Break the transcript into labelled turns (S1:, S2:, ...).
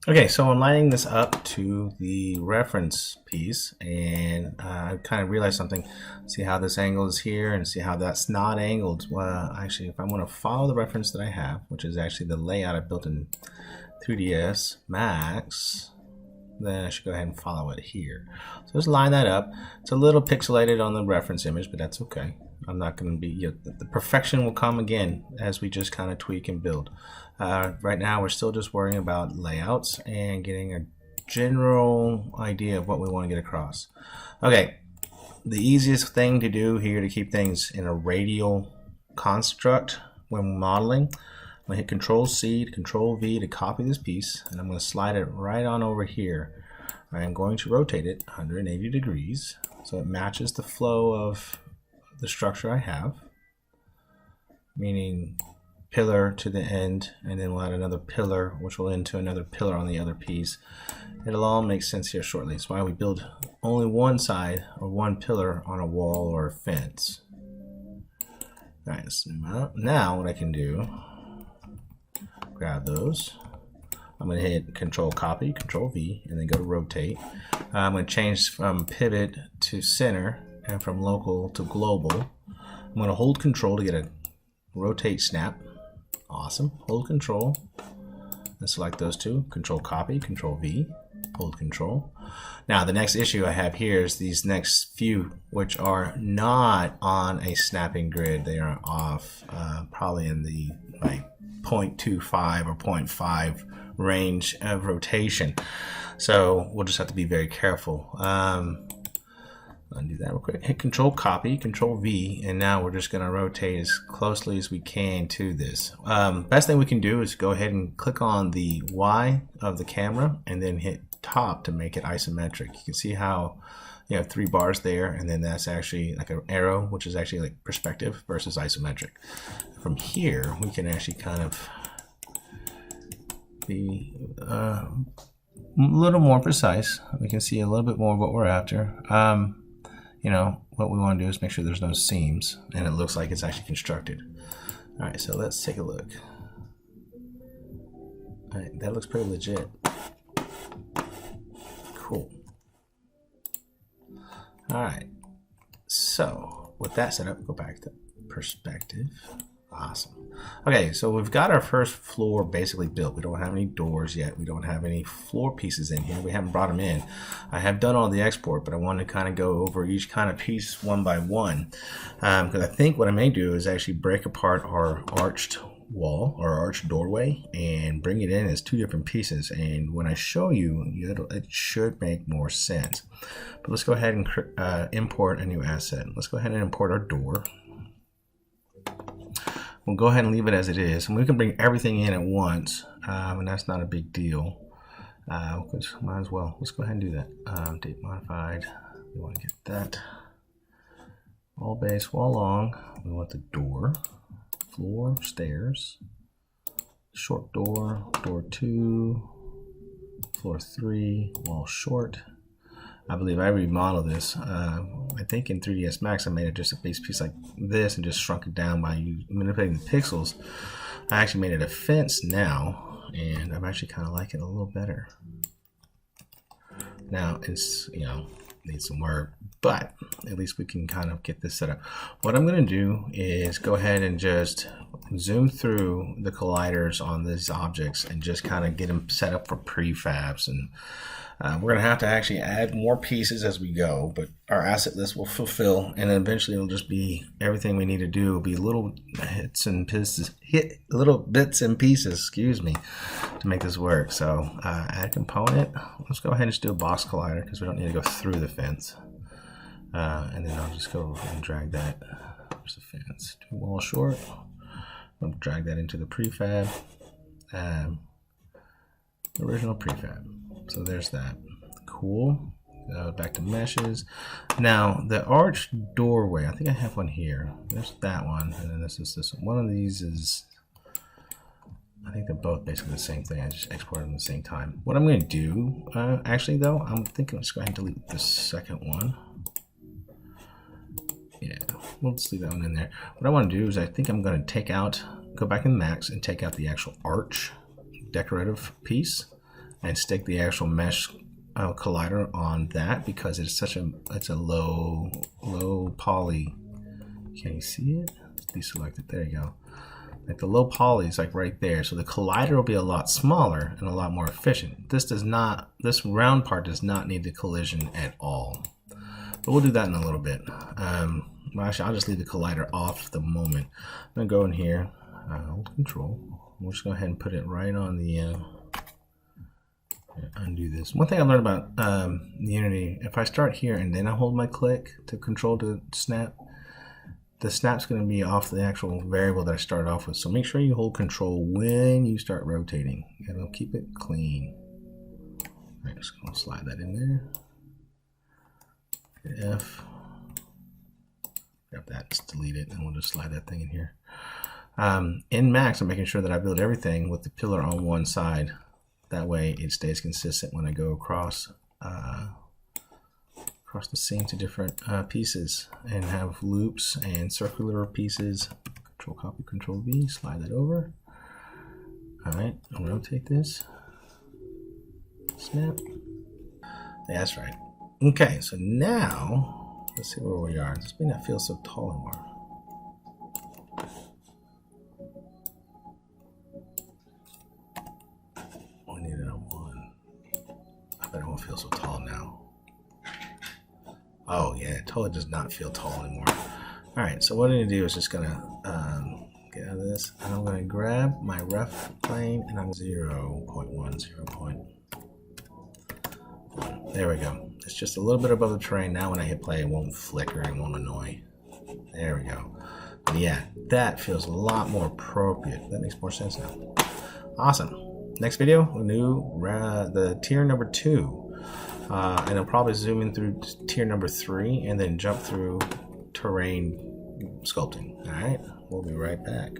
S1: Okay, so I'm lining this up to the reference piece, and I kind of realized something. See how this angle is here, and see how that's not angled. Well, actually, if I want to follow the reference that I have, which is actually the layout I built in 3ds Max, then I should go ahead and follow it here. So just line that up. It's a little pixelated on the reference image, but that's okay. I'm not going to be, the perfection will come again as we just kind of tweak and build. Right now we're still just worrying about layouts and getting a general idea of what we want to get across. Okay, the easiest thing to do here to keep things in a radial construct when modeling, I'm going to hit Control C, Control V to copy this piece, and I'm going to slide it right on over here. I'm going to rotate it 180 degrees so it matches the flow of the structure I have, meaning pillar to the end, and then we'll add another pillar which will end to another pillar on the other piece. It'll all make sense here shortly. That's why we build only one side or one pillar on a wall or a fence. Alright, let's zoom out. Now what I can do, grab those. I'm going to hit Control Copy, Control V, and then go to Rotate. I'm going to change from pivot to center and from local to global. I'm going to hold Control to get a rotate snap. Awesome. Hold Control and select those two. Control Copy, Control V, hold Control. Now the next issue I have here is these next few, which are not on a snapping grid. They are off, probably in the like 0.25 or 0.5 range of rotation. So we'll just have to be very careful. Undo that real quick. Hit Control Copy, Control V, and now we're just going to rotate as closely as we can to this. Best thing we can do is go ahead and click on the Y of the camera and then hit top to make it isometric. You can see how you have 3 bars there, and then that's actually like an arrow, which is actually like perspective versus isometric. From here, we can actually kind of be a little more precise. We can see a little bit more of what we're after. You know, what we want to do is make sure there's no seams and it looks like it's actually constructed. All right, so let's take a look. All right, that looks pretty legit. Cool. All right, so with that set up, go back to perspective. Awesome. Okay, so we've got our first floor basically built. We don't have any doors yet. We don't have any floor pieces in here. We haven't brought them in. I have done all the export, but I want to kind of go over each kind of piece one by one. Because I think what I may do is actually break apart our arched wall or arched doorway and bring it in as 2 different pieces. And when I show you, it should make more sense. But let's go ahead and import a new asset. Let's go ahead and import our door. We'll go ahead and leave it as it is, and we can bring everything in at once, and that's not a big deal. Might as well. Let's go ahead and do that. Date modified. We want to get that. Wall base, wall long. We want the door, floor, stairs, short door, door 2, floor 3, wall short. I believe I remodeled this. I think in 3ds Max I made it just a base piece like this and just shrunk it down by manipulating the pixels. I actually made it a fence now, and I'm actually kind of like it a little better. Now it's, you know, needs some work, but at least we can kind of get this set up. What I'm going to do is go ahead and just zoom through the colliders on these objects and just kind of get them set up for prefabs. And we're going to have to actually add more pieces as we go, but our asset list will fulfill, and then eventually it'll just be everything we need to do. It'll be little bits and pieces, excuse me, to make this work. So add component. Let's go ahead and just do a box collider because we don't need to go through the fence. And then I'll just go and drag that. There's the fence. Do wall short. I'll drag that into the prefab. Original prefab. So there's that. Cool. Back to meshes. Now the arched doorway, I think I have one here. There's that one, and then this is this one. One of these is, I think they're both basically the same thing. I just exported them at the same time. What I'm going to do, actually though, I'm thinking let's go ahead and delete the second one. Yeah, we'll just leave that one in there. What I want to do is I think I'm going to go back in Max and take out the actual arch decorative piece. and stick the actual mesh collider on that because it's a low poly. Can you see it? Deselect it. There you go. Like the low poly is like right there, so the collider will be a lot smaller and a lot more efficient. This round part does not need the collision at all, but we'll do that in a little bit. Well, actually, I'll just leave the collider off the moment. I'm gonna go in here, hold Control. We'll just go ahead and put it right on the. Undo this. One thing I learned about Unity: if I start here and then I hold my click to control to snap, the snap's going to be off the actual variable that I started off with. So make sure you hold Control when you start rotating. It'll keep it clean. All right, just going to slide that in there. Hit F. Grab that, just delete it, and we'll just slide that thing in here. In Max, I'm making sure that I build everything with the pillar on one side. That way it stays consistent when I go across the scene to different pieces and have loops and circular pieces. Control copy, Control V, slide that over. All right, I'll rotate this. Snap. Yeah, that's right. Okay, so now let's see where we are. This may not feel so tall anymore. We need it on 1. I bet it won't feel so tall now. Oh yeah, it totally does not feel tall anymore. All right, so what I'm gonna do is just gonna get out of this, and I'm gonna grab my ref plane, and I'm 0.1, 0.1. There we go. It's just a little bit above the terrain. Now when I hit play, it won't flicker and won't annoy. There we go. And yeah, that feels a lot more appropriate. That makes more sense now. Awesome. Next video, we'll do the tier number 2. And I'll probably zoom in through tier number 3 and then jump through terrain sculpting. All right, we'll be right back.